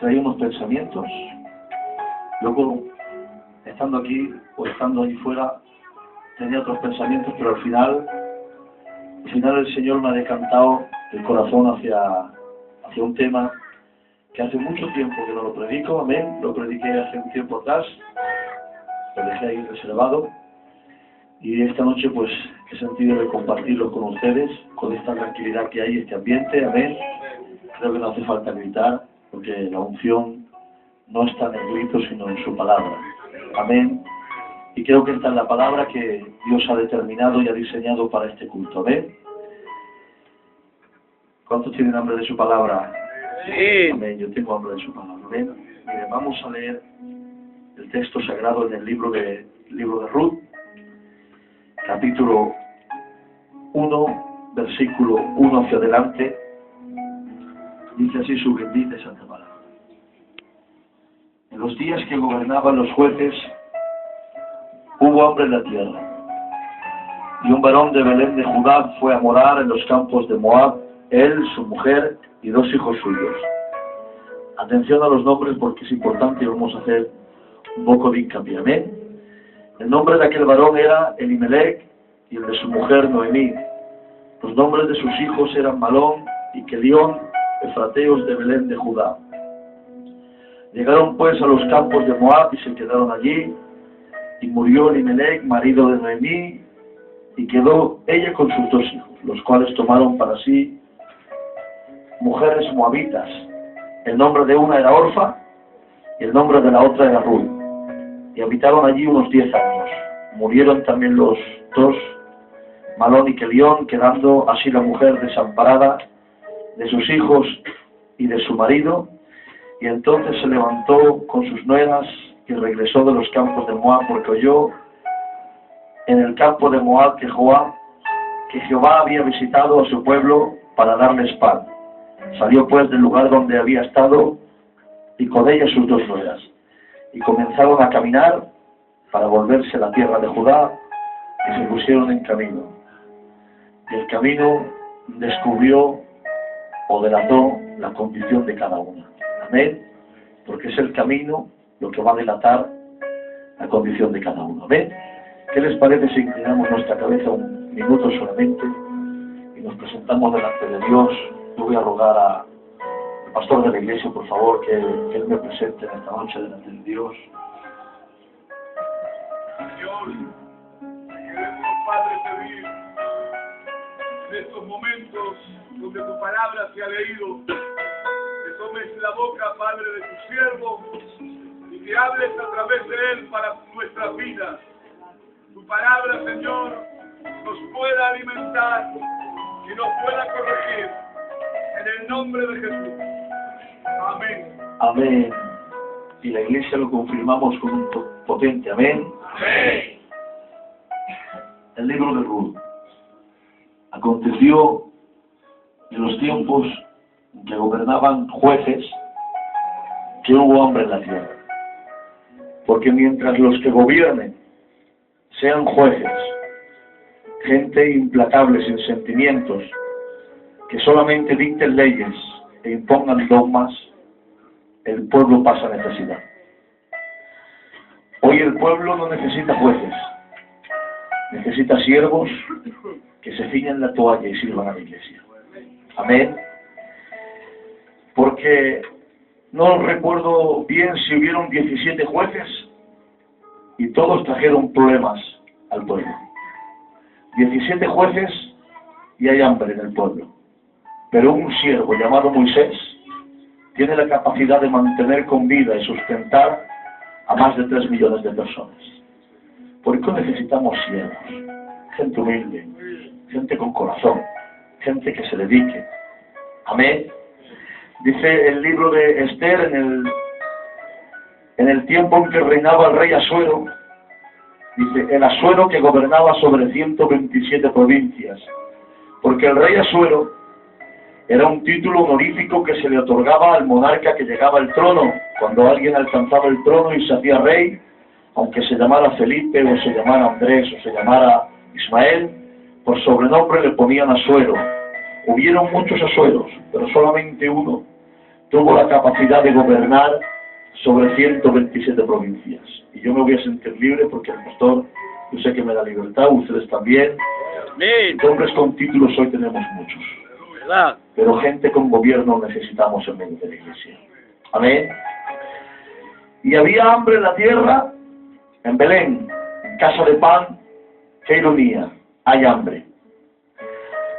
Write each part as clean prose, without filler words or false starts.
traía unos pensamientos, luego estando aquí o estando ahí fuera tenía otros pensamientos, pero al final el Señor me ha decantado el corazón hacia un tema que hace mucho tiempo que no lo predico, amén, lo prediqué hace un tiempo atrás, lo dejé ahí reservado, y esta noche pues he sentido de compartirlo con ustedes, con esta tranquilidad que hay, este ambiente, amén. Creo que no hace falta gritar, porque la unción no está en el grito, sino en su palabra, amén. Y creo que esta es la palabra que Dios ha determinado y ha diseñado para este culto, amén. ¿Cuántos tienen hambre de su palabra? Sí. Amén, yo tengo hambre de su palabra, amén. Miren, vamos a leer el texto sagrado en el libro de Ruth, capítulo 1, versículo 1 hacia adelante. Dice así su bendita y santa palabra. En los días que gobernaban los jueces, hubo hambre en la tierra, y un varón de Belén de Judá fue a morar en los campos de Moab, él, su mujer y 2 hijos suyos. Atención a los nombres porque es importante y vamos a hacer un poco de hincapié, amén. El nombre de aquel varón era Elimelech y el de su mujer Noemí. Los nombres de sus hijos eran Malón y Kelión, efrateos de Belén de Judá. Llegaron pues a los campos de Moab y se quedaron allí, y murió Elimelech, marido de Noemí, y quedó ella con sus 2 hijos, los cuales tomaron para sí mujeres moabitas. El nombre de una era Orfa y el nombre de la otra era Ruth, y habitaron allí unos 10 años. Murieron también los 2, Malón y Kelión, quedando así la mujer desamparada de sus hijos y de su marido. Y entonces se levantó con sus nueras y regresó de los campos de Moab, porque oyó en el campo de Moab que Jehová había visitado a su pueblo para darles pan. Salió pues del lugar donde había estado, y con ella sus 2 nueras, y comenzaron a caminar para volverse a la tierra de Judá, y se pusieron en camino. Y el camino descubrió o delató la condición de cada una. Amén. Porque es el camino lo que va a delatar la condición de cada uno. Amén. ¿Qué les parece si inclinamos nuestra cabeza un minuto solamente y nos presentamos delante de Dios? Yo voy a rogar al pastor de la iglesia, por favor, que él me presente en esta noche delante de Dios. Señor, queremos, Padre, pedir en estos momentos donde tu palabra se ha leído, que tomes la boca, Padre, de tu siervo y que hables a través de él para nuestras vidas. Tu palabra, Señor, nos pueda alimentar y nos pueda corregir. En el nombre de Jesús. Amén. Amén. Y la iglesia lo confirmamos con un potente amén. Amén. El libro de Ruth. Aconteció en los tiempos que gobernaban jueces que hubo hambre en la tierra. Porque mientras los que gobiernen sean jueces, gente implacable sin sentimientos, que solamente dicten leyes e impongan dogmas, el pueblo pasa necesidad. Hoy el pueblo no necesita jueces, necesita siervos que se ciñan la toalla y sirvan a la iglesia. Amén. Porque no recuerdo bien si hubieron 17 jueces y todos trajeron problemas al pueblo. 17 jueces y hay hambre en el pueblo. Pero un siervo llamado Moisés tiene la capacidad de mantener con vida y sustentar a más de 3 millones de personas. ¿Por qué necesitamos siervos? Gente humilde, gente con corazón, gente que se dedique. Amén. Dice el libro de Esther, en el tiempo en que reinaba el rey Asuero, dice, el Asuero que gobernaba sobre 127 provincias, porque el rey Asuero era un título honorífico que se le otorgaba al monarca que llegaba al trono. Cuando alguien alcanzaba el trono y se hacía rey, aunque se llamara Felipe, o se llamara Andrés, o se llamara Ismael, por sobrenombre le ponían Asuero. Hubieron muchos Asueros, pero solamente uno tuvo la capacidad de gobernar sobre 127 provincias. Y yo me voy a sentir libre porque el pastor, yo sé que me da libertad, ustedes también. Hombres con títulos hoy tenemos muchos. Pero gente con gobierno necesitamos en medio de la iglesia. Amén. Y había hambre en la tierra, en Belén, en casa de pan. Qué ironía, hay hambre.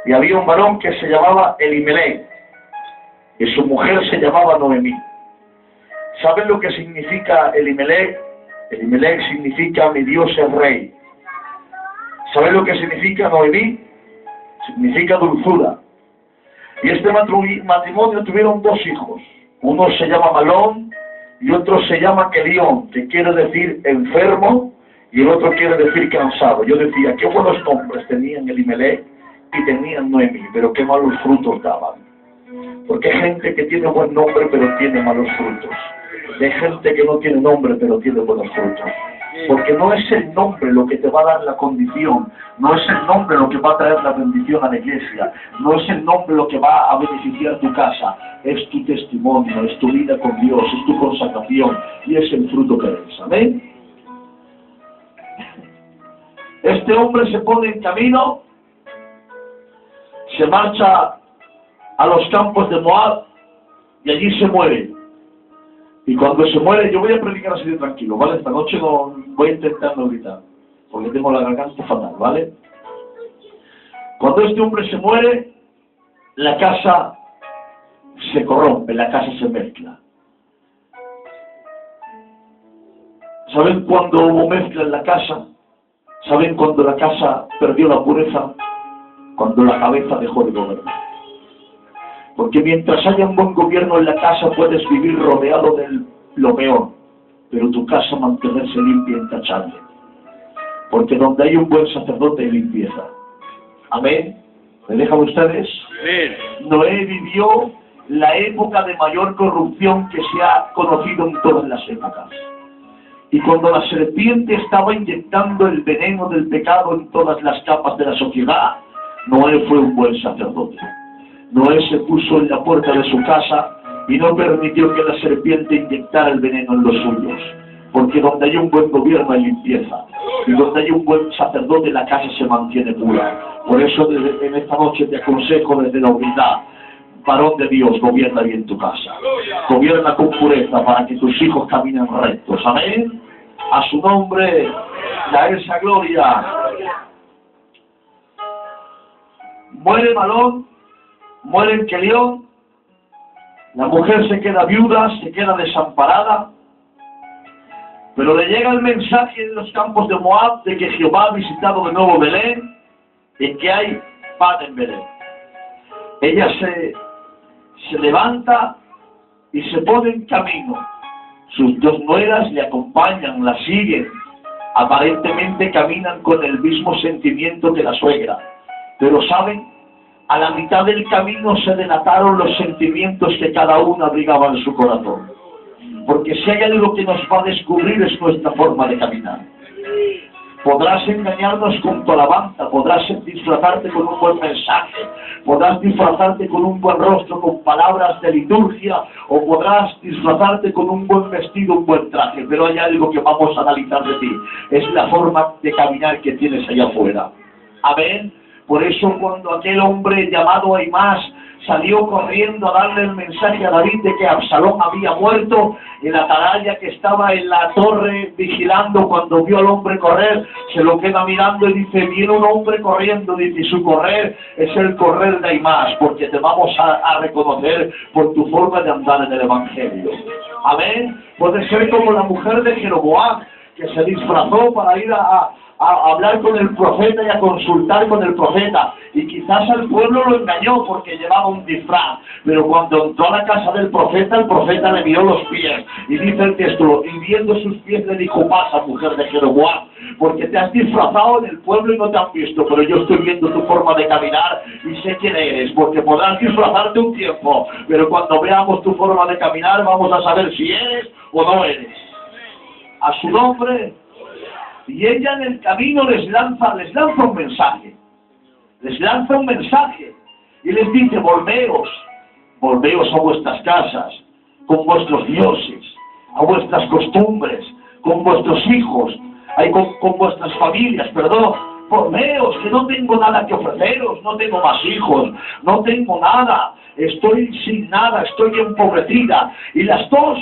Y había un varón que se llamaba Elimelech, y su mujer se llamaba Noemí. ¿Saben lo que significa Elimelech? Elimelech significa mi Dios es rey. ¿Saben lo que significa Noemí? Significa dulzura. Y este matrimonio tuvieron 2 hijos. Uno se llama Malón y otro se llama Kelión, que quiere decir enfermo, y el otro quiere decir cansado. Yo decía, qué buenos nombres tenían Elimelech y tenían Noemí, pero qué malos frutos daban. Porque hay gente que tiene buen nombre pero tiene malos frutos. Hay gente que no tiene nombre pero tiene buenos frutos. Porque no es el nombre lo que te va a dar la condición, no es el nombre lo que va a traer la bendición a la iglesia, no es el nombre lo que va a beneficiar tu casa, es tu testimonio, es tu vida con Dios, es tu consagración y es el fruto que eres. ¿Amén? Este hombre se pone en camino, se marcha a los campos de Moab y allí se muere. Y cuando se muere, yo voy a predicar así de tranquilo, ¿vale? Esta noche no voy a intentar no gritar, porque tengo la garganta fatal, ¿vale? Cuando este hombre se muere, la casa se corrompe, la casa se mezcla. ¿Saben cuándo hubo mezcla en la casa? ¿Saben cuándo la casa perdió la pureza? Cuando la cabeza dejó de gobernar. Porque mientras haya un buen gobierno en la casa puedes vivir rodeado de lo peor, pero tu casa mantenerse limpia e intachable. Porque donde hay un buen sacerdote hay limpieza. Amén. ¿Me dejan ustedes? Sí. Noé vivió la época de mayor corrupción que se ha conocido en todas las épocas. Y cuando la serpiente estaba inyectando el veneno del pecado en todas las capas de la sociedad, Noé fue un buen sacerdote. Noé se puso en la puerta de su casa y no permitió que la serpiente inyectara el veneno en los suyos. Porque donde hay un buen gobierno hay limpieza. Y donde hay un buen sacerdote la casa se mantiene pura. Por eso en esta noche te aconsejo desde la humildad. Varón de Dios, gobierna bien tu casa. Gobierna con pureza para que tus hijos caminen rectos. Amén. A su nombre, la esa gloria. Muere Malón. Muere Kelión, la mujer se queda viuda, se queda desamparada, pero le llega el mensaje en los campos de Moab de que Jehová ha visitado de nuevo Belén y que hay pan en Belén. Ella se levanta y se pone en camino. Sus 2 nueras le acompañan, la siguen. Aparentemente caminan con el mismo sentimiento que la suegra, pero ¿saben? A la mitad del camino se delataron los sentimientos que cada uno abrigaba en su corazón. Porque si hay algo que nos va a descubrir es nuestra forma de caminar. Podrás engañarnos con tu alabanza, podrás disfrazarte con un buen mensaje, podrás disfrazarte con un buen rostro, con palabras de liturgia, o podrás disfrazarte con un buen vestido, un buen traje. Pero hay algo que vamos a analizar de ti. Es la forma de caminar que tienes allá afuera. Amén. Por eso cuando aquel hombre llamado Aimás salió corriendo a darle el mensaje a David de que Absalón había muerto, el atalaya que estaba en la torre vigilando cuando vio al hombre correr, se lo queda mirando y dice, viene un hombre corriendo, dice, y su correr es el correr de Aimás, porque te vamos a reconocer por tu forma de andar en el Evangelio. Amén. Puede ser como la mujer de Jeroboam, que se disfrazó para ir a hablar con el profeta y a consultar con el profeta, y quizás al pueblo lo engañó porque llevaba un disfraz, pero cuando entró a la casa del profeta, el profeta le miró los pies, y dice el texto, y viendo sus pies le dijo, pasa, mujer de Jeroboam, porque te has disfrazado en el pueblo y no te han visto, pero yo estoy viendo tu forma de caminar y sé quién eres, porque podrás disfrazarte un tiempo, pero cuando veamos tu forma de caminar vamos a saber si eres o no eres. A su nombre. Y ella en el camino les lanza un mensaje. Les lanza un mensaje. Y les dice, volveos, volveos a vuestras casas, con vuestros dioses, a vuestras costumbres, con vuestros hijos, con vuestras familias, perdón. Volveos, que no tengo nada que ofreceros, no tengo más hijos, no tengo nada, estoy sin nada, estoy empobrecida. Y las dos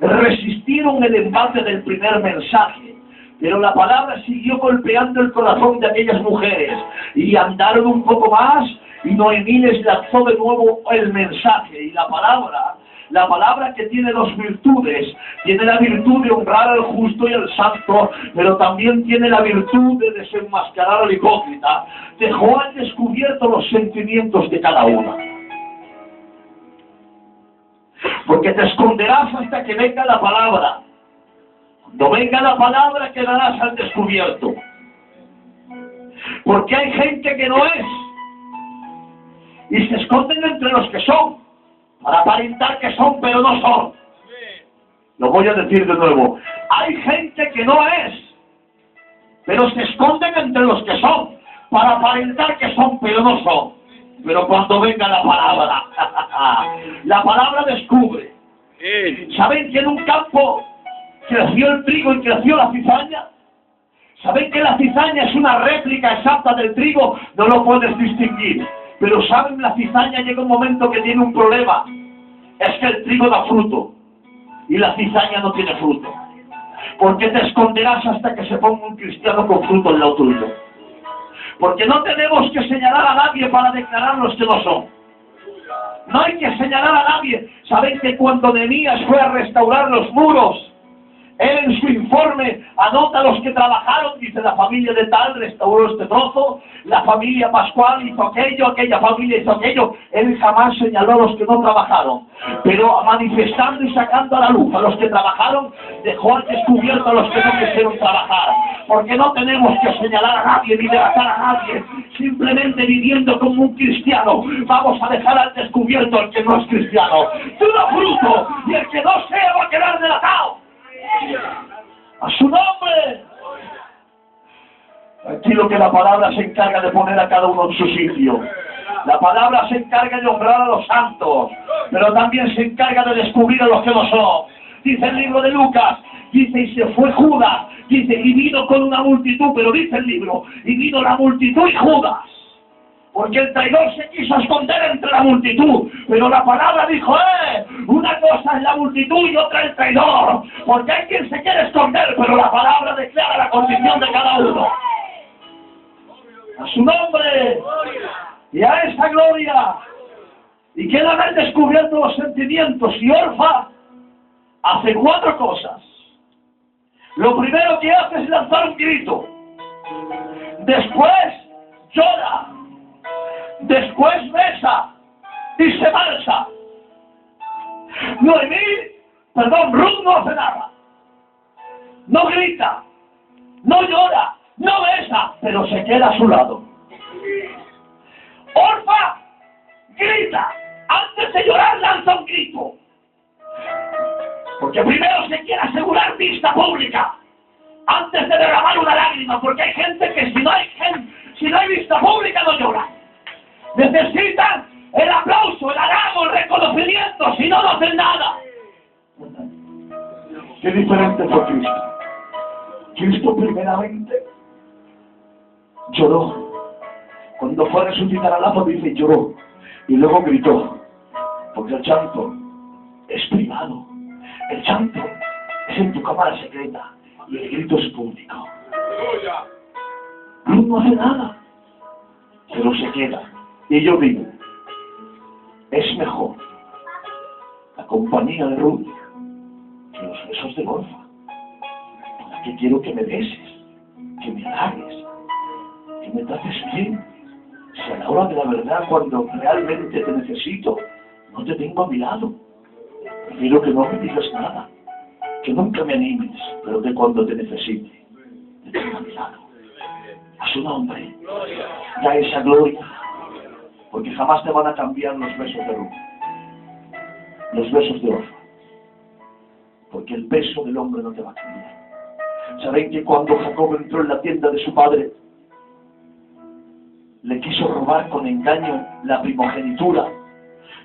resistieron el embate del primer mensaje. Pero la palabra siguió golpeando el corazón de aquellas mujeres. Y andaron un poco más, y Noemí les lanzó de nuevo el mensaje. Y la palabra que tiene dos virtudes, tiene la virtud de honrar al justo y al santo, pero también tiene la virtud de desenmascarar al hipócrita. Dejó al descubierto los sentimientos de cada una. Porque te esconderás hasta que venga la palabra. Cuando venga la palabra quedarás al descubierto. Porque hay gente que no es. Y se esconden entre los que son. Para aparentar que son, pero no son. Lo voy a decir de nuevo. Hay gente que no es, pero se esconden entre los que son, para aparentar que son, pero no son. Pero cuando venga la palabra descubre. ¿Saben que en un campo creció el trigo y creció la cizaña? ¿Saben que la cizaña es una réplica exacta del trigo? No lo puedes distinguir. Pero saben, la cizaña llega un momento que tiene un problema. Es que el trigo da fruto y la cizaña no tiene fruto. Porque te esconderás hasta que se ponga un cristiano con fruto al lado tuyo. Porque no tenemos que señalar a nadie para declarar los que no son. No hay que señalar a nadie. Saben que cuando Nehemías fue a restaurar los muros, él en su informe anota a los que trabajaron, dice la familia de tal restauró este trozo, la familia Pascual hizo aquello, aquella familia hizo aquello. Él jamás señaló a los que no trabajaron, pero manifestando y sacando a la luz a los que trabajaron, dejó al descubierto a los que no quisieron trabajar. Porque no tenemos que señalar a nadie ni delatar a nadie, simplemente viviendo como un cristiano. Vamos a dejar al descubierto al que no es cristiano. Tú da fruto, y el que no sea va a quedar delatado. A su nombre. Tranquilo, que la palabra se encarga de poner a cada uno en su sitio. La palabra se encarga de honrar a los santos, pero también se encarga de descubrir a los que no son. Dice el libro de Lucas, dice, y se fue Judas, dice, y vino con una multitud, pero dice el libro, y vino la multitud y Judas. Porque el traidor se quiso esconder entre la multitud. Pero la palabra dijo, una cosa es la multitud y otra el traidor. Porque hay quien se quiere esconder, pero la palabra declara la condición de cada uno. A su nombre. Y a esa gloria. Y quedan al descubierto los sentimientos. Y Orfa hace 4 cosas. Lo primero que hace es lanzar un grito. Después llora. Después besa y se marcha. Ruth no hace nada. No grita, no llora, no besa, pero se queda a su lado. Orfa grita. Antes de llorar lanza un grito. Porque primero se quiere asegurar vista pública antes de derramar una lágrima, porque hay gente que si no hay vista pública no llora. Necesitan el aplauso, el halago, el reconocimiento, si no, no hacen nada. Qué diferente fue Cristo. Cristo primeramente lloró. Cuando fue a resucitar a Lázaro, dice lloró. Y luego gritó. Porque el llanto es privado. El llanto es en tu cámara secreta. Y el grito es público. Ruth no hace nada, pero se queda. Y yo digo, es mejor la compañía de Ruth que los besos de Orfa. ¿Para qué quiero que me beses, que me halagues, que me trates bien? Si a la hora de la verdad, cuando realmente te necesito, no te tengo a mi lado. Prefiero que no me digas nada, que nunca me animes, pero que cuando te necesite, te tengo a mi lado. A su nombre, da esa gloria. Porque jamás te van a cambiar los besos de Ruth, los besos de Orfa. Porque el beso del hombre no te va a cambiar. ¿Saben que cuando Jacob entró en la tienda de su padre, le quiso robar con engaño la primogenitura?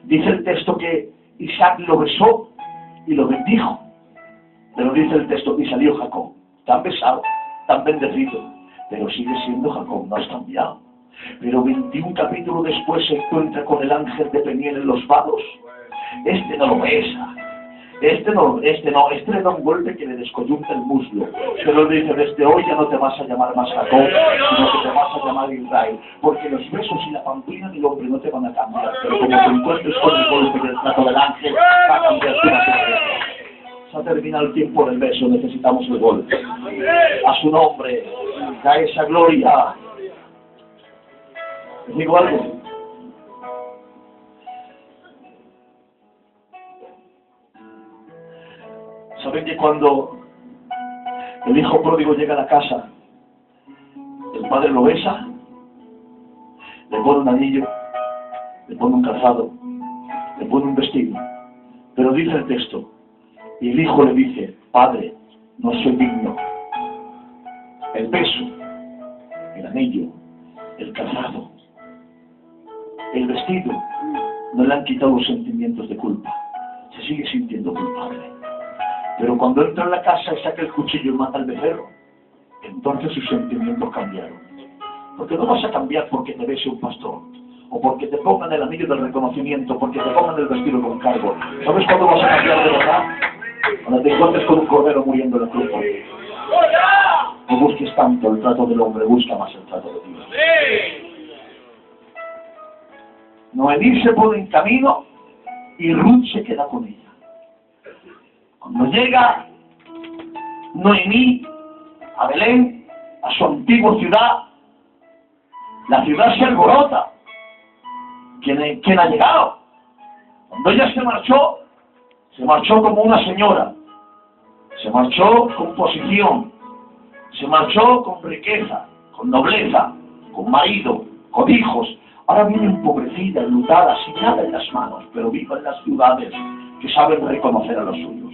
Dice el texto que Isaac lo besó y lo bendijo. Pero dice el texto, y salió Jacob, tan besado, tan bendecido, pero sigue siendo Jacob, no has cambiado. Pero 21 capítulos después se encuentra con el ángel de Peniel en los vados. Este no lo besa. Este le da un golpe que le descoyunta el muslo. Pero le dice, desde hoy ya no te vas a llamar más Jacob, sino que te vas a llamar Israel. Porque los besos y la pamplina del hombre no te van a cambiar. Pero como te encuentres con el golpe del trato del ángel, va a cambiar tu naturaleza. Se ha terminado el tiempo del beso, necesitamos el golpe. A su nombre, da esa gloria. ¿Les digo algo? ¿Saben que cuando el hijo pródigo llega a la casa, el padre lo besa, le pone un anillo, le pone un calzado, le pone un vestido? Pero dice el texto, y el hijo le dice, padre, no soy digno. El beso, el anillo, el calzado, el vestido, no le han quitado los sentimientos de culpa. Se sigue sintiendo culpable. Pero cuando entra en la casa y saca el cuchillo y mata al becerro, entonces sus sentimientos cambiaron. Porque no vas a cambiar porque te bese un pastor, o porque te pongan el anillo del reconocimiento, porque te pongan el vestido con cargo. ¿Sabes cuándo vas a cambiar de verdad? Cuando te encuentres con un cordero muriendo en la cruz. No busques tanto el trato del hombre, busca más el trato de Dios. Noemí se pone en camino y Ruth se queda con ella. Cuando llega Noemí a Belén, a su antigua ciudad, la ciudad se alborota. ¿Quién ha llegado? Cuando ella se marchó como una señora, se marchó con posición, se marchó con riqueza, con nobleza, con marido, con hijos. Ahora viene empobrecida, enlutada, sin nada en las manos, pero viva en las ciudades que saben reconocer a los suyos.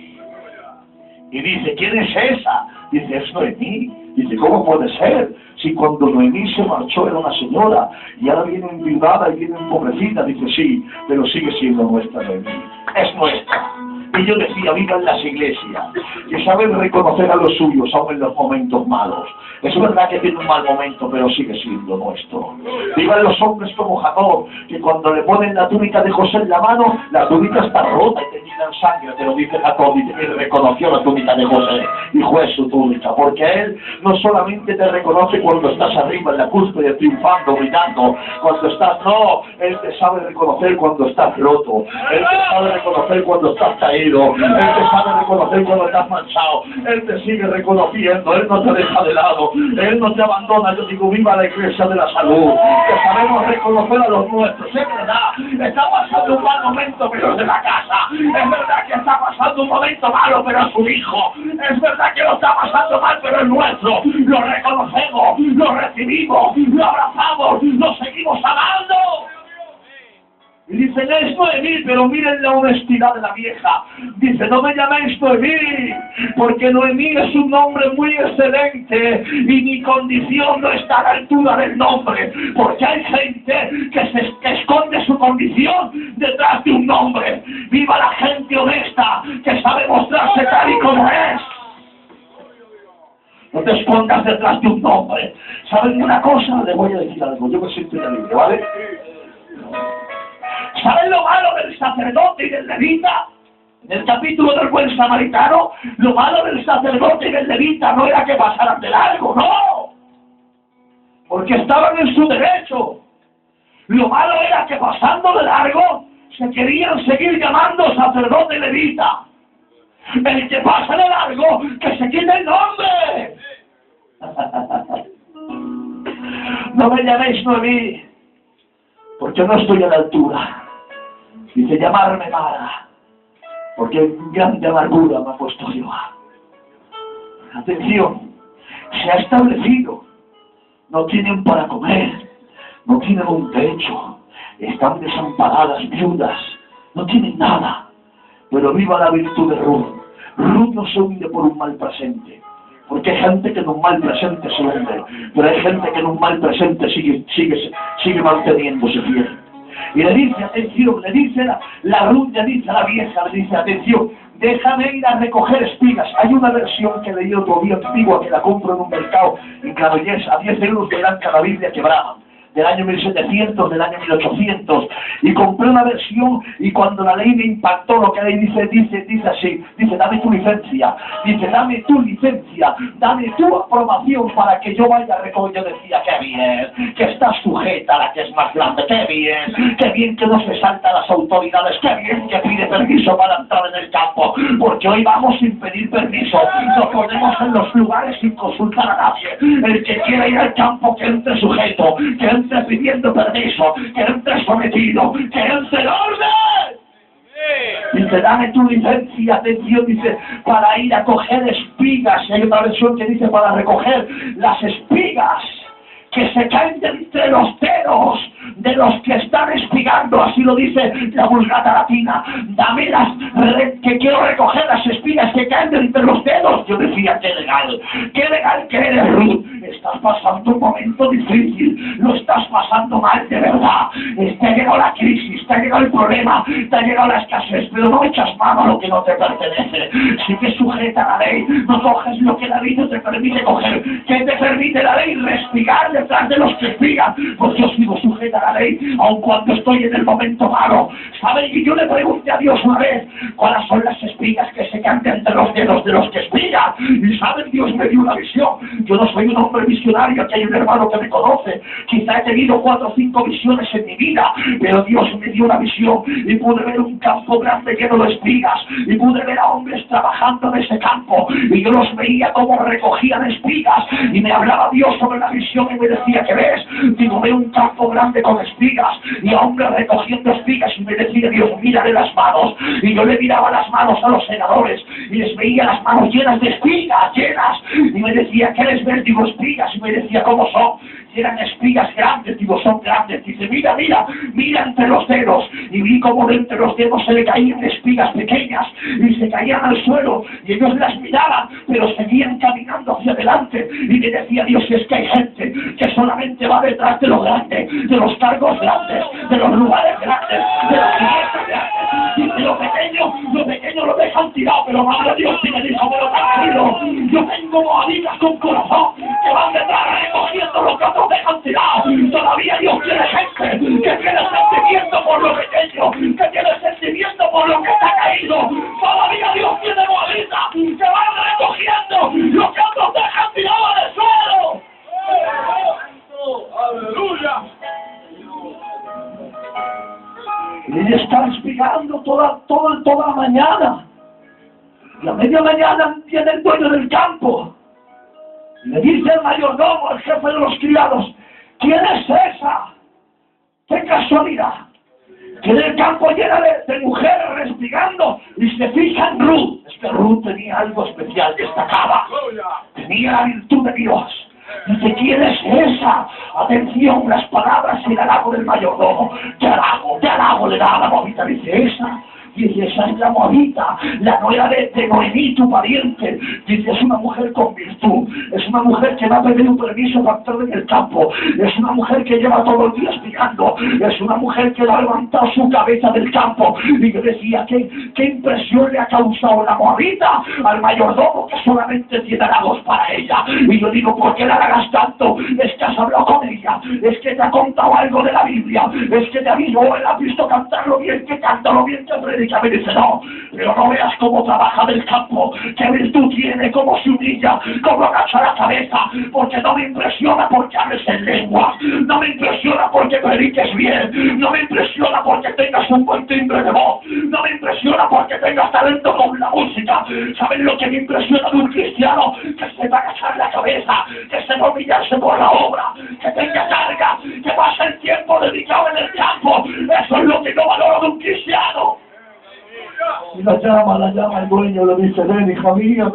Y dice, ¿quién es esa? Dice, es Noemí. Dice, ¿cómo puede ser? Si cuando Noemí se marchó era una señora, y ahora viene enviudada y viene empobrecida. Dice, sí, pero sigue siendo nuestra Noemí. Es nuestra. Y yo decía, viva en las iglesias, que saben reconocer a los suyos, aun en los momentos malos. Es verdad que tiene un mal momento, pero sigue siendo nuestro. Vivan los hombres como Jacob, que cuando le ponen la túnica de José en la mano, la túnica está rota y teñida en sangre, pero dice Jacob, y te reconoció la túnica de José, y fue su túnica, porque él no solamente te reconoce cuando estás arriba en la cúspide, triunfando, gritando, cuando estás, no, él te sabe reconocer cuando estás roto, él te sabe reconocer cuando estás caído, él te sabe reconocer cuando estás manchado, él te sigue reconociendo, él no te deja de lado, él no te abandona. Yo digo, viva la iglesia de la salud, que sabemos reconocer a los nuestros. Es verdad, está pasando un mal momento, pero es de la casa. Es verdad que está pasando un momento malo, pero es su hijo. Es verdad que lo está pasando mal, pero es nuestro. Lo reconocemos, lo recibimos, lo abrazamos, lo seguimos amando. Y dicen, es Noemí, pero miren la honestidad de la vieja. Dice, no me llaméis Noemí, porque Noemí es un nombre muy excelente y mi condición no está a la altura del nombre, porque hay gente que esconde su condición detrás de un nombre. Viva la gente honesta, que sabe mostrarse tal y como es. No te escondas detrás de un nombre. ¿Saben una cosa? Les voy a decir algo, yo me siento ya libre, ¿vale? ¿Saben lo malo del sacerdote y del levita? En el capítulo del buen samaritano, lo malo del sacerdote y del levita no era que pasaran de largo, no. Porque estaban en su derecho. Lo malo era que pasando de largo, se querían seguir llamando sacerdote y levita. El que pasa de largo, que se quite el nombre. No me llaméis Noemí, porque no estoy a la altura. Dice, llamarme Mara, porque grande amargura me ha puesto Jehová. Atención, se ha establecido, no tienen para comer, no tienen un techo, están desamparadas, viudas, no tienen nada, pero viva la virtud de Ruth. Ruth no se hunde por un mal presente, porque hay gente que en un mal presente se hunde, pero hay gente que en un mal presente sigue manteniéndose fiel. Y le dice, atención, le dice la Ruth, le dice a la vieja, le dice, atención, déjame ir a recoger espigas. Hay una versión que leí otro día antigua que la compro en un mercado en Granollers a 10 euros de gran cada Biblia quebrada, del año 1700, del año 1800, y compré una versión y cuando la leí me impactó lo que ahí dice así, dice, dame tu licencia, dame tu aprobación para que yo vaya a recoger. Yo decía, qué bien, que está sujeta a la que es más grande, qué bien que no se salta a las autoridades, qué bien que pide permiso para entrar en el campo, porque hoy vamos sin pedir permiso, nos ponemos en los lugares sin consultar a nadie. El que quiera ir al campo, que entre sujeto, que entre pidiendo permiso, que entre sometido, que entre en orden. Dice, dame tu licencia, atención, dice, para ir a coger espigas. Hay una versión que dice para recoger las espigas que se caen de entre los dedos de los que están espigando, así lo dice la Vulgata Latina. Dame que quiero recoger las espigas que caen de entre los dedos. Yo decía, qué legal que eres, Ruth. Estás pasando un momento difícil, lo estás pasando mal de verdad. Te ha llegado la crisis, te ha llegado el problema, te ha llegado la escasez, pero no echas mano a lo que no te pertenece. Si te sujeta la ley, no coges lo que la ley no te permite coger. ¿Qué te permite la ley? Respigar detrás de los que espigan. Pues yo sigo sujeta a la ley, aun cuando estoy en el momento malo. ¿Sabes? Y yo le pregunté a Dios una vez, ¿cuáles son las espigas que se caen entre los dedos de los que espigan? Y ¿sabes? Dios me dio una visión. Yo no soy un hombre visionario, que hay un hermano que me conoce. Quizá he tenido 4 o 5 visiones en mi vida, pero Dios me dio una visión y pude ver un campo grande lleno de espigas y pude ver a hombres trabajando en ese campo y yo los veía como recogían espigas y me hablaba Dios sobre la visión y me decía, ¿qué ves? Digo, veo un campo grande con espigas y a hombres recogiendo espigas y me decía Dios, mírale las manos. Y yo le miraba las manos a los senadores y les veía las manos llenas de espigas, llenas, y me decía, ¿qué les ves? Digo, espigas. Y me decía, ¿cómo son? Y eran espigas grandes. Digo, son grandes. Dice, mira entre los dedos. Y vi como de entre los dedos se le caían espigas pequeñas y se caían al suelo y ellos las miraban, pero seguían caminando hacia adelante. Y me decía Dios, es que hay gente que solamente va detrás de lo grande, de los cargos grandes, de los lugares grandes, de las iglesias grandes. Dice, lo pequeño lo dejan tirado, pero madre Dios, y me dijo, bueno, tranquilo, yo tengo moabitas con corazón que van detrás recogiendo lo que otros dejan tirado. Todavía Dios tiene gente que tiene sentimiento por lo pequeño, que tiene sentimiento por lo que está caído. Todavía Dios tiene moabitas que van recogiendo lo que otros dejan tirado en el suelo. ¡Aleluya! Y están espigando toda la mañana. Y a media mañana viene el dueño del campo. Le dice el mayordomo, el jefe de los criados, ¿quién es esa? ¡Qué casualidad! Que en el campo llena de mujeres respigando y se fija en Ruth. Es que Ruth tenía algo especial, destacaba. Tenía la virtud de Dios. Dice, ¿quién es esa? Atención, las palabras y el halago del mayordomo. Te halago, le da a la moabita. Dice, esa. Dice, esa es la moabita, la nuera de Noemí, tu pariente. Dice, es una mujer con virtud, es una mujer que no ha pedido permiso para entrar en el campo, es una mujer que lleva todo el día espigando, es una mujer que le ha levantado su cabeza del campo. Y yo decía, ¿qué impresión le ha causado la moabita al mayordomo que solamente tiene halagos para ella? Y yo digo, ¿por qué la halagas tanto? Es que has hablado con ella, es que te ha contado algo de la Biblia, es que te ha visto cantar lo bien que canta, lo bien que predica. Me dice, no, pero no veas cómo trabaja del campo, qué virtud tiene, cómo se humilla, cómo agacha la cabeza, porque no me impresiona porque hables en lengua, no me impresiona porque prediques bien, no me impresiona porque tengas un buen timbre de voz, no me impresiona porque tengas talento con la música. ¿Saben lo que me impresiona de un cristiano? Que sepa agachar la cabeza, que sepa humillarse por la obra, que tenga carga, que pase el tiempo dedicado en el campo. Eso es lo que yo valoro de un cristiano. Y la llama el dueño, le dice, ven, hija mía,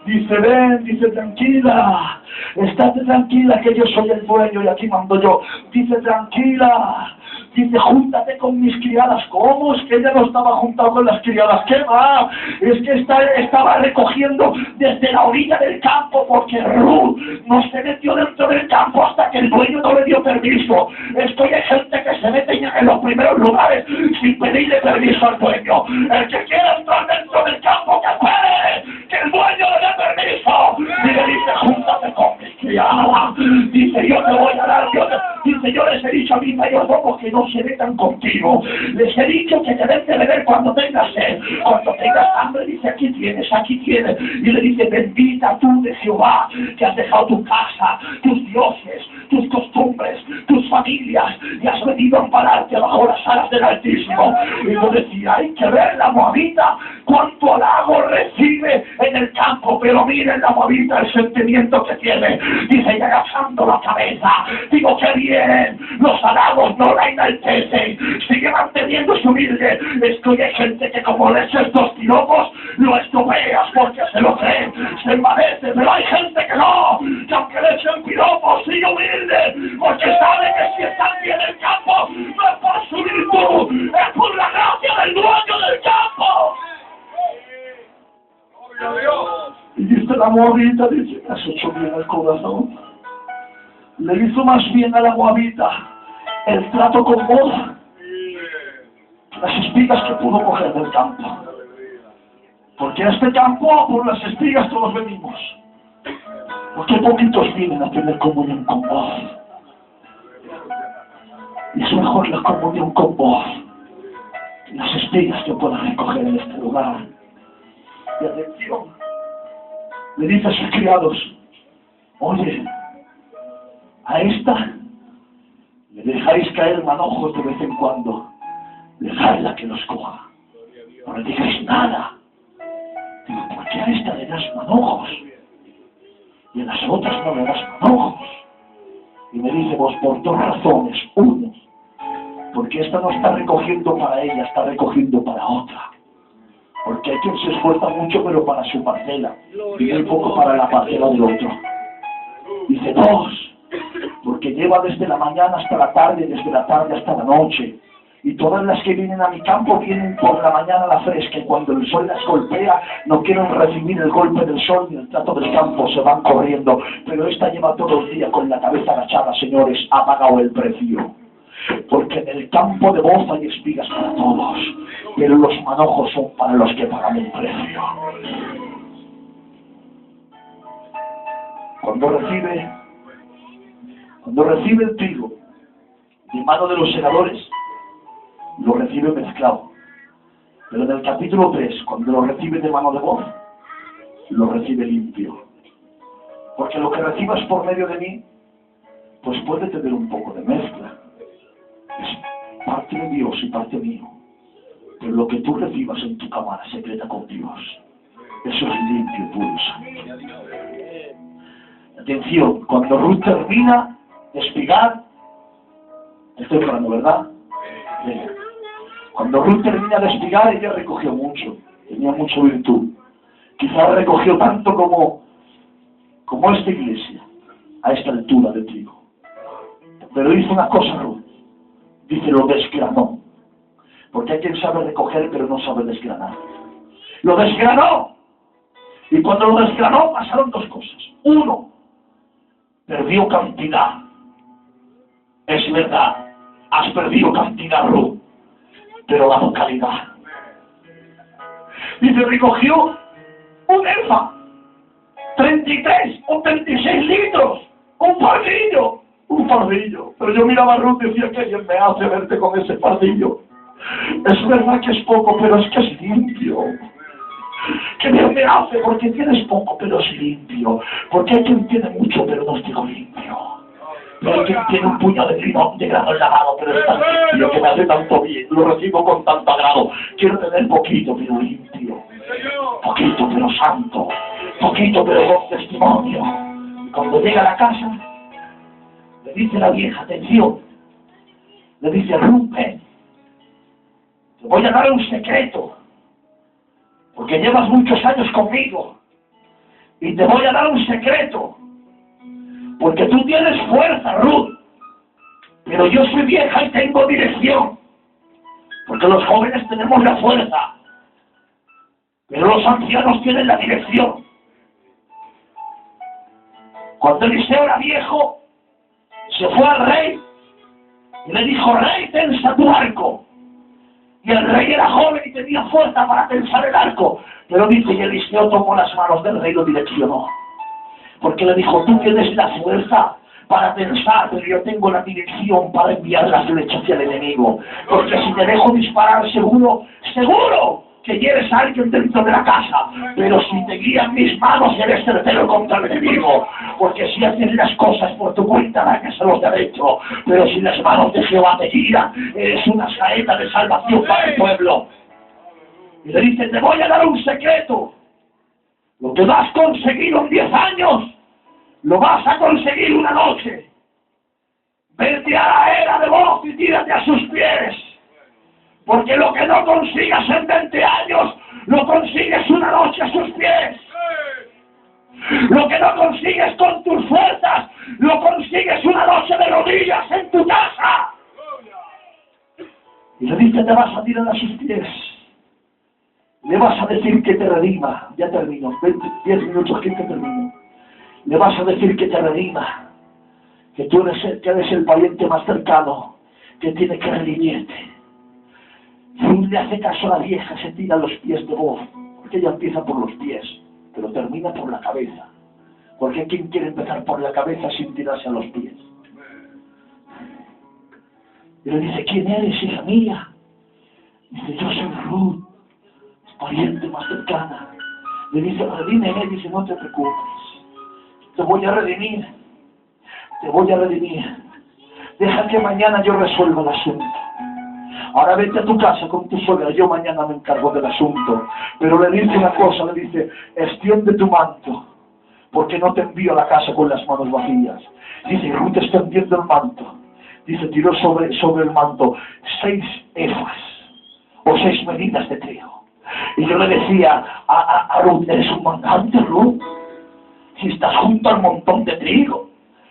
Dice, ven, dice, tranquila, estate tranquila que yo soy el dueño y aquí mando yo. Dice, tranquila, dice, júntate con mis criadas. ¿Cómo? Es que ella no estaba juntada con las criadas. ¿Qué va? Es que estaba recogiendo desde la orilla del campo, porque Ruth no se metió dentro del campo hasta que el dueño no le dio permiso. Es que hay gente que se mete en los primeros lugares sin pedirle permiso al dueño. El que quiera entrar dentro del campo, que espere, que el dueño le dé permiso. Y le dice, júntate con mis criadas. Dice, yo te voy a dar, dice, yo les he dicho a mis mayordomos que no se metan contigo. Les he dicho que te den de beber cuando tengas sed. Cuando tengas hambre, dice, aquí tienes. Y le dice, bendita tú de Jehová, que has dejado tu casa, tus dioses, tus costumbres, tus familias, y has venido a ampararte bajo las alas del Altísimo. Y yo decía, hay que ver la moabita, cuánto halago recibe en el campo, pero miren la moabita el sentimiento que tiene. Dice, y agachando la cabeza, digo, que bien, los halagos no la enaltecen, sigue manteniéndose humilde. Es que hay gente que como le eches dos piropos, lo estropeas porque se lo creen, se envanece, pero hay gente que no, que aunque le echen piropos, sigue humilde, porque sabe que si están bien en el campo, no es por su virtud, es por la gracia del dueño del campo. Y dice la moabita, dice, me has hecho bien el corazón. Le hizo más bien a la moabita el trato con vos, las espigas que pudo coger del campo. Porque a este campo, por las espigas todos venimos. Porque poquitos vienen a tener comunión con vos. Y es mejor la comunión con vos, las espigas que puedas recoger en este lugar. Y atención, le dice a sus criados, oye, a esta le dejáis caer manojos de vez en cuando, dejadla que los coja, no le digáis nada. Digo, ¿por qué a esta le das manojos y a las otras no le das manojos? Y me dice, vos, por dos razones. Uno, porque esta no está recogiendo para ella, está recogiendo para otra. Porque hay quien se esfuerza mucho, pero para su parcela, y muy poco para la parcela del otro. Dice, dos, porque lleva desde la mañana hasta la tarde, desde la tarde hasta la noche. Y todas las que vienen a mi campo vienen por la mañana a la fresca, y cuando el sol las golpea, no quieren recibir el golpe del sol ni el trato del campo, se van corriendo. Pero esta lleva todo el día con la cabeza agachada, señores, ha pagado el precio. Porque en el campo de voz hay espigas para todos, pero los manojos son para los que pagan el precio. Cuando recibe el trigo de mano de los segadores, lo recibe mezclado. Pero en el capítulo 3, cuando lo recibe de mano de voz, lo recibe limpio. Porque lo que recibas por medio de mí, pues puede tener un poco de mezcla. Es parte de Dios y parte mío. Pero lo que tú recibas en tu cámara secreta con Dios, eso es limpio, puro y santo. Atención, cuando Ruth termina de espigar, estoy hablando, ¿verdad? Venga. Cuando Ruth termina de espigar, ella recogió mucho, tenía mucha virtud. Quizás recogió tanto como esta iglesia, a esta altura de trigo. Pero hizo una cosa, Ruth. Dice, lo desgranó. Porque hay quien sabe recoger, pero no sabe desgranar. Lo desgranó. Y cuando lo desgranó, pasaron dos cosas. Uno, perdió cantidad. Es verdad, has perdido cantidad, Ruth, pero dado calidad. Dice, recogió un efa, 33 o 36 litros, un fardillo. Pero yo miraba a Ruth y decía, que alguien me hace verte con ese fardillo. Es verdad que es poco, pero es que es limpio. Que bien me hace, porque tienes poco, pero es limpio. Porque hay quien tiene mucho, pero no estoy limpio. Pero hay quien tiene un puñado de limón de grano lavado, pero es tan limpio que me hace tanto bien. Lo recibo con tanto agrado. Quiero tener poquito, pero limpio. Poquito, pero santo. Poquito, pero con testimonio. Y cuando llega a la casa, le dice la vieja, atención. Le dice, Ruth, ven. Te voy a dar un secreto. Porque llevas muchos años conmigo. Y te voy a dar un secreto. Porque tú tienes fuerza, Ruth. Pero yo soy vieja y tengo dirección. Porque los jóvenes tenemos la fuerza. Pero los ancianos tienen la dirección. Cuando Eliseo era viejo, se fue al rey y le dijo: rey, tensa tu arco. Y el rey era joven y tenía fuerza para tensar el arco. Pero dice, y Eliseo tomó las manos del rey y lo direccionó. Porque le dijo: tú tienes la fuerza para tensar, pero yo tengo la dirección para enviar la flecha hacia el enemigo. Porque si te dejo disparar, seguro que hieres a alguien dentro de la casa. Pero si te guían mis manos, eres certero contra el enemigo. Porque si haces las cosas por tu cuenta, dañas a los de adentro. Pero si las manos de Jehová te guían, eres una saeta de salvación para el pueblo. Y le dice: te voy a dar un secreto. Lo que vas a conseguir en 10 años, lo vas a conseguir una noche. Vete a la era de voz y tírate a sus pies. Porque lo que no consigas en 20 años, lo consigues una noche a sus pies. Lo que no consigues con tus fuerzas, lo consigues una noche de rodillas en tu casa. Y le dice: te vas a tirar a sus pies. Le vas a decir que te redima. Ya termino, 10 minutos que te termino. Le vas a decir que te redima. Que tú eres el pariente más cercano que tiene que redimirte. Ruth le hace caso a la vieja, se tira a los pies de Boaz, porque ella empieza por los pies, pero termina por la cabeza. Porque ¿quién quiere empezar por la cabeza sin tirarse a los pies? Y le dice: ¿quién eres, hija mía? Dice: yo soy Ruth, pariente más cercana. Le dice: redímeme. Dice: no te preocupes, te voy a redimir, te voy a redimir. Deja que mañana yo resuelva el asunto. Ahora vete a tu casa con tu suegra, yo mañana me encargo del asunto. Pero le dice una cosa, le dice: extiende tu manto, porque no te envío a la casa con las manos vacías. Dice: Ruth extendiendo el manto. Dice: tiró sobre el manto 6 efas, o 6 medidas de trigo. Y yo le decía a Ruth: eres un mandante, Ruth. Si estás junto al montón de trigo,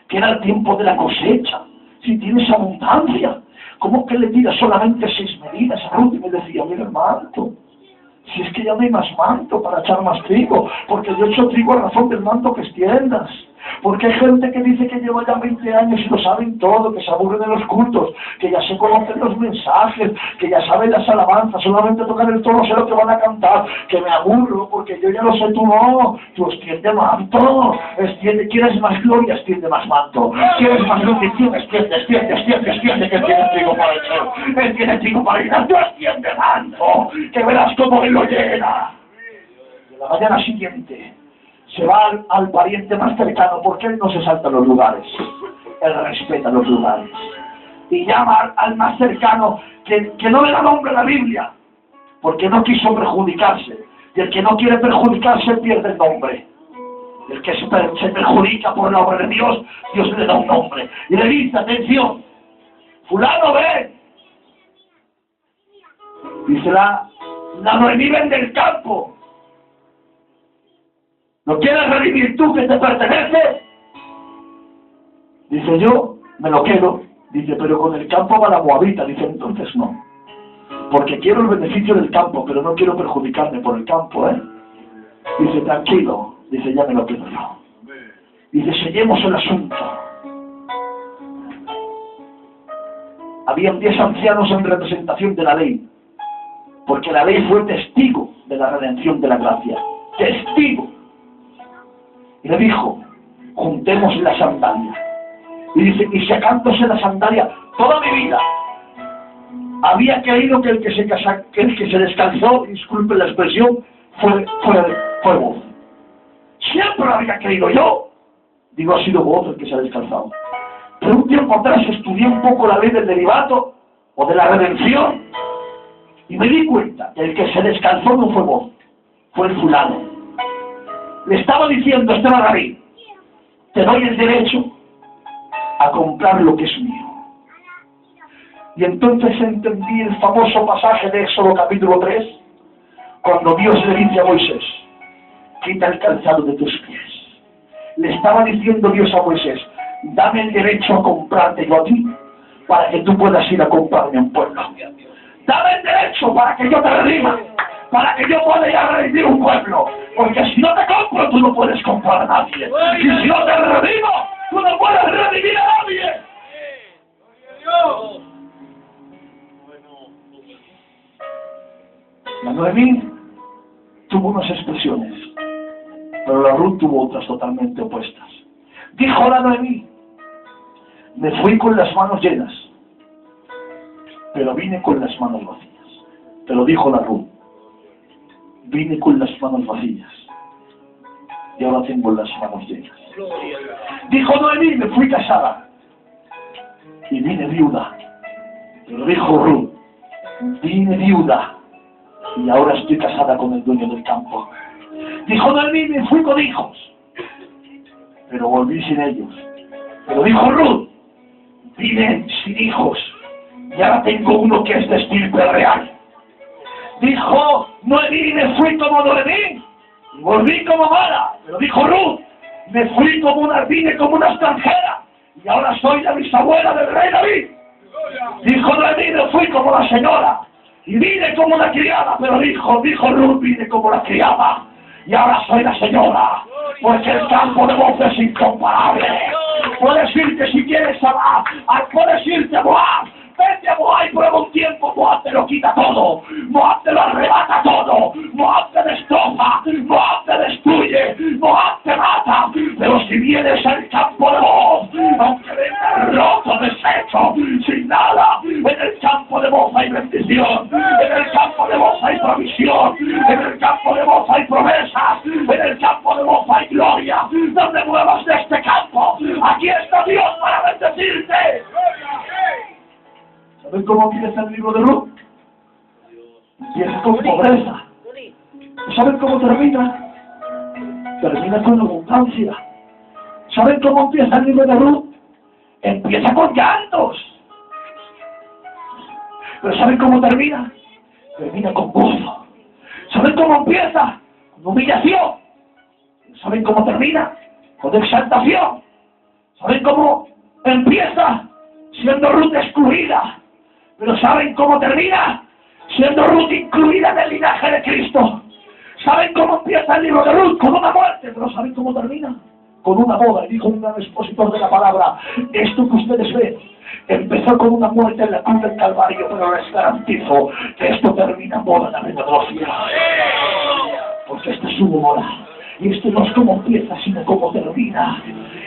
que era el tiempo de la cosecha, si tienes abundancia, ¿cómo que le tiras solamente 6 medidas a Ruth? Y me decía: mira el manto. Si es que ya no hay más manto para echar más trigo, porque yo echo trigo a razón del manto que extiendas. Porque hay gente que dice que lleva ya 20 años y lo saben todo, que se aburren de los cultos, que ya se conocen los mensajes, que ya saben las alabanzas, solamente tocar el tono, sé lo que van a cantar, que me aburro porque yo ya lo sé, tú no. Tú extiende manto, extiende. ¿Quieres más gloria? Extiende más manto. ¿Quieres más bendición? Extiende, que tiene trigo para echar. Él tiene trigo para llenar, tú extiende manto, que verás cómo él lo llena. Y la mañana siguiente se va al pariente más cercano, porque él no se salta los lugares, él respeta los lugares. Y llama al más cercano, que no le da nombre a la Biblia, porque no quiso perjudicarse. Y el que no quiere perjudicarse pierde el nombre. El que se perjudica por la obra de Dios, Dios le da un nombre. Y le dice: atención, fulano, ven. Dice: la Noemí ven del campo. ¿No quieres redimir tú que te pertenece? Dice: yo me lo quedo. Dice: pero con el campo va la moabita. Dice: entonces no. Porque quiero el beneficio del campo, pero no quiero perjudicarme por el campo, ¿eh? Dice: tranquilo. Dice: ya me lo quedo yo. Dice: sellemos el asunto. Habían 10 ancianos en representación de la ley, porque la ley fue testigo de la redención de la gracia. Testigo. Y le dijo: juntemos la sandalia. Y dice: y sacándose la sandalia, toda mi vida había creído que el que se descalzó, disculpe la expresión, fue Boaz. Siempre lo había creído yo. Digo, ha sido Boaz el que se ha descalzado. Pero un tiempo atrás estudié un poco la ley del derivato o de la redención y me di cuenta que el que se descalzó no fue Boaz, fue el fulano. Le estaba diciendo: Esteban David, te doy el derecho a comprar lo que es mío. Y entonces entendí el famoso pasaje de Éxodo capítulo 3, cuando Dios le dice a Moisés quita el calzado de tus pies. Le estaba diciendo Dios a Moisés, dame el derecho a comprarte yo a ti, para que tú puedas ir a comprarme un pueblo. Dame el derecho para que yo te redima, para que yo pueda ir a redimir un pueblo. Porque si no te compro, tú no puedes comprar a nadie. Y si no te redimo, tú no puedes redimir a nadie. La Noemí tuvo unas expresiones, pero la Ruth tuvo otras totalmente opuestas. Dijo la Noemí, me fui con las manos llenas, pero vine con las manos vacías. Pero dijo la Ruth, vine con las manos vacías y ahora tengo las manos llenas. Dijo Noemí, me fui casada y vine viuda. Pero dijo Ruth, vine viuda y ahora estoy casada con el dueño del campo. Dijo Noemí, me fui con hijos, pero volví sin ellos. Pero dijo Ruth, vine sin hijos y ahora tengo uno que es de estirpe real. Dijo Noemí, me fui como Noemí y volví como mala. Pero dijo Ruth, me fui como vine como una extranjera y ahora soy la bisabuela del rey David. Dijo Noemí, me fui como la señora y vine como la criada. Pero dijo Ruth, vine como la criada y ahora soy la señora, porque el campo de Moab es incomparable. Puedes irte si quieres puedes irte a Moab. Vete a Moab y prueba un tiempo. Moab te lo quita todo, Moab te lo arrebata todo, Moab te destroza, Moab te destruye, Moab te mata. Pero si vienes al campo de Moab, aunque vengas roto, deshecho, sin nada, en el campo de Moab hay bendición, en el campo de Moab hay provisión, en el campo de Moab hay promesas, en el campo de Moab hay gloria. No te muevas de este campo, aquí está Dios para bendecirte. ¿Saben cómo empieza el libro de Ruth? Empieza con pobreza. ¿Saben cómo termina? Termina con abundancia. ¿Saben cómo empieza el libro de Ruth? Empieza con llantos. Pero ¿saben cómo termina? Termina con gozo. ¿Saben cómo empieza? Con humillación. ¿Saben cómo termina? Con exaltación. ¿Saben cómo empieza? Siendo Ruth excluida. Pero ¿saben cómo termina? Siendo Ruth incluida en el linaje de Cristo. ¿Saben cómo empieza el libro de Ruth? Con una muerte. Pero ¿saben cómo termina? Con una boda. Y dijo un gran expositor de la palabra, esto que ustedes ven empezó con una muerte en la cruz del Calvario, pero les garantizo que esto termina en boda en la negocia. Porque esta es su boda. Y esto no es como empieza, sino como termina.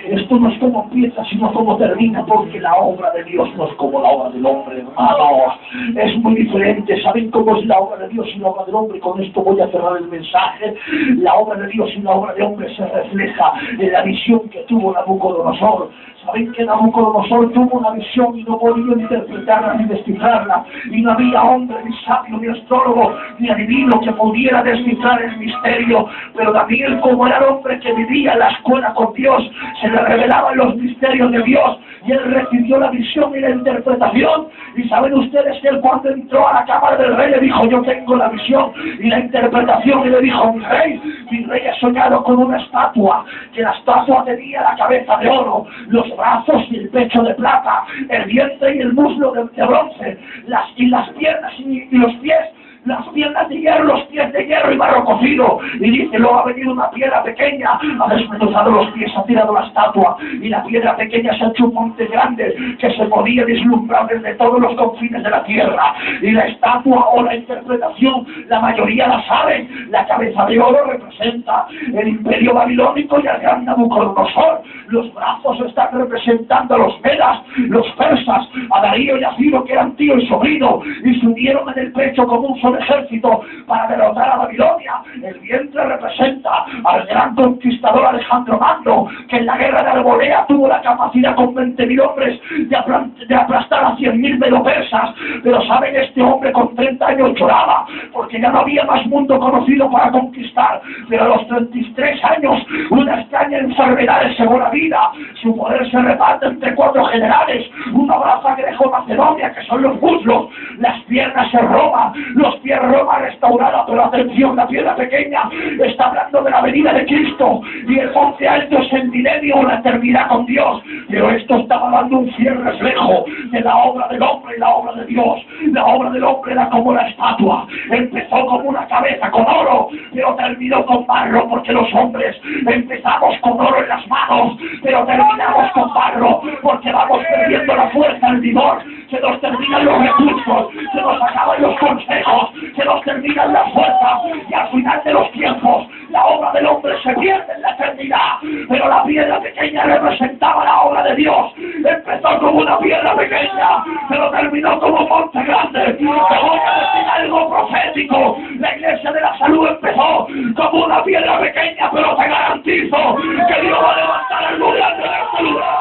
Esto no es como empieza, sino como termina, porque la obra de Dios no es como la obra del hombre, hermano. Es muy diferente. ¿Saben cómo es la obra de Dios y la obra del hombre? Con esto voy a cerrar el mensaje. La obra de Dios y la obra del hombre se refleja en la visión que tuvo Nabucodonosor. ¿Saben que Nabucodonosor tuvo una visión y no podía interpretarla ni descifrarla? Y no había hombre, ni sabio, ni astrólogo, ni adivino que pudiera descifrar el misterio. Pero Daniel, como era el hombre que vivía en la escuela con Dios, se le revelaban los misterios de Dios y él recibió la visión y la interpretación. Y saben ustedes que él, cuando entró a la cámara del rey, le dijo, yo tengo la visión y la interpretación, y le dijo, mi rey ha soñado con una estatua, que la estatua tenía la cabeza de oro, los brazos y el pecho de plata, el vientre y el muslo de bronce, las piernas y los pies, las piernas de hierro, los pies de hierro y barro cocido. Y dice, luego ha venido una piedra pequeña, ha desmenuzado los pies, ha tirado la estatua, y la piedra pequeña se ha hecho un monte grande que se podía vislumbrar desde todos los confines de la tierra. Y la estatua o la interpretación, la mayoría la saben. La cabeza de oro representa el imperio babilónico y al gran Nabucodonosor. Los brazos están representando a los medas, los persas, a Darío y a Ciro, que eran tío y sobrino, y se unieron en el pecho como un solo ejército para derrotar a Babilonia. El vientre representa al gran conquistador Alejandro Magno, que en la guerra de Arbolea tuvo la capacidad con 20.000 hombres de aplastar a 100.000 medo-persas. Pero saben, este hombre con 30 años lloraba porque ya no había más mundo conocido para conquistar. Pero a los 33 años una extraña enfermedades según la vida. Su poder se reparte entre 4 generales. Uno abraza Greco-Macedonia, que son los muslos. Las piernas en Roma, los pies Roma restaurada. Pero atención, la piedra pequeña está hablando de la venida de Cristo. Y el monte alto es el milenio, la eternidad con Dios. Pero esto estaba dando un fiel reflejo de la obra del hombre y la obra de Dios. La obra del hombre era como la estatua. Empezó como una cabeza con oro, pero terminó con barro, porque los hombres empezamos con oro en las manos, pero terminamos con barro, porque vamos perdiendo la fuerza, el vigor, se nos terminan los recursos, se nos acaban los consejos, se nos terminan las fuerzas, y al final de los tiempos la obra del hombre se pierde en la eternidad. Pero la piedra pequeña representaba la obra de Dios. Empezó como una piedra pequeña, pero terminó como un monte grande. Te voy a decir algo profético: la iglesia de la salud empezó como una piedra pequeña, pero te garantizo que Dios va a levantar algo grande de este lugar,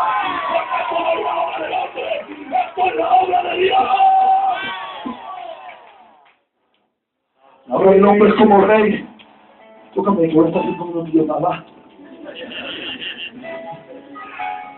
porque esto no es la obra del hombre, esto es la obra de Dios. La obra del hombre es como rey. Tócame, que ahora está 5 minutos más, va.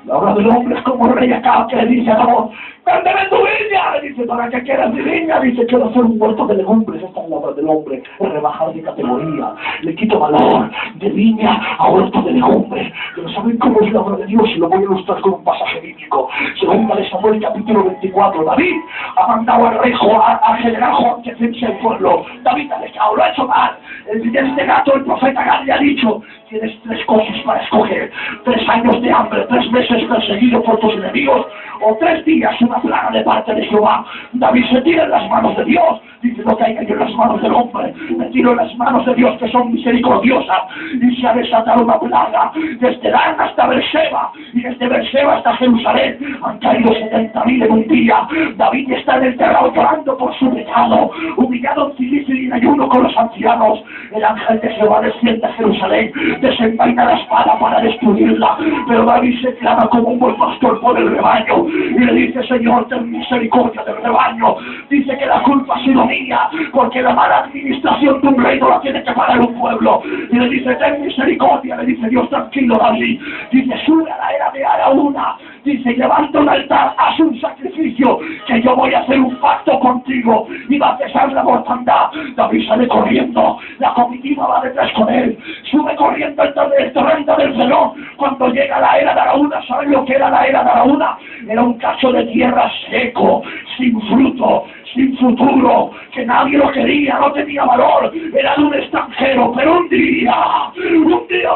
La obra del hombre es como rey acá, que le dice: no, véndeme tu viña. Le dice: ¿para qué quieres mi viña? Dice: quiero hacer un huerto de legumbres. Esta es la obra del hombre, es rebajar de categoría. Le quito valor de viña a huerto de legumbres. Pero ¿saben cómo es la obra de Dios? Y lo voy a ilustrar con un pasaje bíblico. Segunda de Samuel, capítulo 24. David ha mandado al rey al general Joab que censure el pueblo. David ha dejado, lo ha hecho mal. Este gato, el profeta Gad, le ha dicho: tienes 3 cosas para escoger: 3 años de hambre, 3 meses perseguido por tus enemigos, o 3 días una plaga de parte de Jehová. David se tira en las manos de Dios. Dice: no caiga yo en las manos del hombre, me tiro en las manos de Dios, que son misericordiosas. Y se ha desatado una plaga desde Dan hasta Berseba, y desde Berseba hasta Jerusalén han caído 70.000 en un día. David está en el terrado llorando por su pecado, humillado en cilicio y en ayuno con los ancianos. El ángel de Jehová desciende a Jerusalén, desenvaina la espada para destruirla, pero David se clama como un buen pastor por el rebaño y le dice: Señor, ten misericordia del rebaño. Dice que la culpa ha sido mía, porque la mala administración de un reino la tiene que pagar un pueblo. Y le dice: ten misericordia. Le dice Dios: tranquilo, David. Dice: sube a la era de Araúna. Dice: levanta un altar, haz un sacrificio, que yo voy a hacer un pacto contigo y va a cesar la mortandad. David sale corriendo, la comitiva va detrás con él, sube corriendo el torrente del Cedrón. Cuando llega a la era de Araúna, ¿saben lo que era la era de Araúna? Era un cacho de tierra seco, sin fruto, sin futuro, que nadie lo quería, no tenía valor, era de un extranjero. Pero un día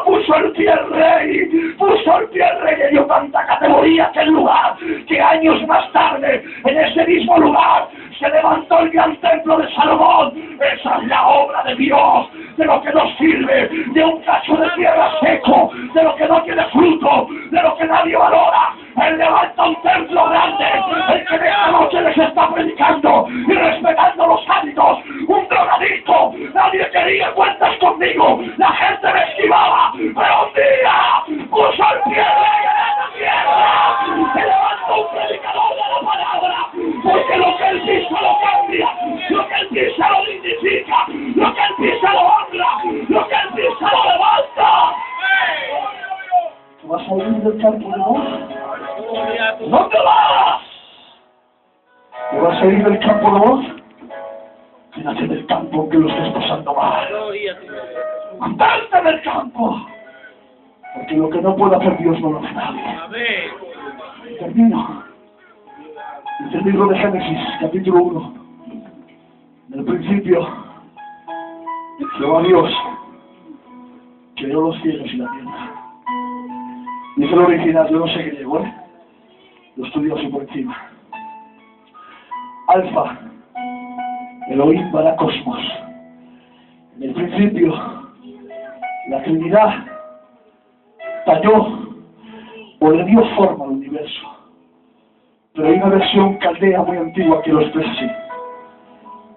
puso el pie el rey, le dio tanta categoría a aquel lugar, que años más tarde, en ese mismo lugar, se levantó el gran templo de Salomón. Esa es la obra de Dios, de lo que nos sirve, de un cacho de tierra seco, de lo que no tiene fruto, de lo que nadie valora. Él levanta un templo grande, el que de esta noche les está predicando y respetando los hábitos. Un drogadicto, nadie quería cuentas conmigo, la gente me esquivaba, pero un día puso el pie en la tierra, se levantó un predicador de la palabra, porque lo que él pisa lo cambia, lo que él pisa lo dignifica, lo que él pisa lo honra, lo que él pisa lo levanta. ¿Tú vas a salir del campo de Dios? ¿No te vas? ¿Te vas a ir del campo de Dios? Quédate del campo aunque lo estés pasando mal. ¡Mantente del campo! Porque lo que no puede hacer Dios no lo hace nadie. Termino. Es el libro de Génesis, capítulo 1. En el principio, Jehová Dios creó los cielos y la tierra. Y es el original, yo no sé qué llegó, lo estudio así por encima. Alfa, Elohim para Cosmos. En el principio, la Trinidad talló o le dio forma al universo. Pero hay una versión caldea muy antigua que lo expresa así: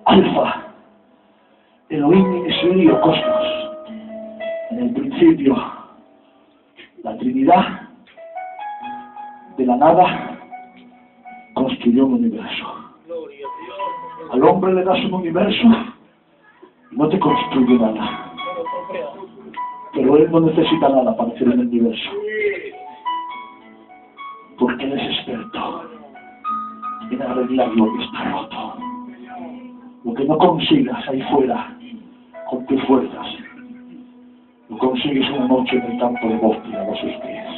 Alfa, Elohim Inicio Cosmos. En el principio, la Trinidad de la nada construyó un universo. Al hombre le das un universo y no te construye nada. Pero Pero Él no necesita nada para hacer el universo. Porque Él es experto en arreglar lo que está roto. Lo que no consigas ahí fuera con tus fuerzas, lo consigues una noche en el campo de Boz tirado a sus pies.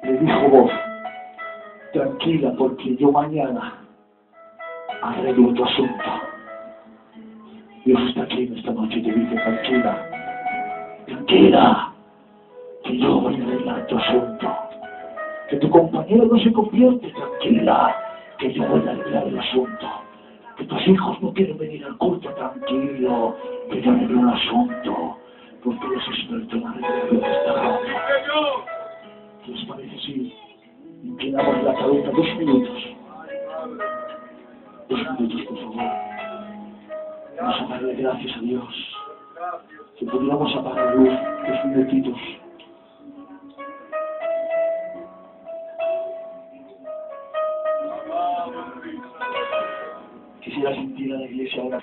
Le dijo Boz: tranquila, porque yo mañana arreglo tu asunto. Dios está aquí en esta noche y te dice: tranquila, tranquila, que yo voy a arreglar tu asunto. Que tu compañero no se convierte, tranquila, que yo voy a arreglar el asunto. Que tus hijos no quieren venir al culto, tranquilo, que yo arreglo el asunto. Porque Dios es experto en arreglar lo que está roto. ¿Qué les parece si inclinamos la cabeza 2 minutos? 2 minutos, por favor. Vamos a darle gracias a Dios. Que pudiéramos apagar la luz 2 minutitos. Quisiera sentir a la iglesia ahora.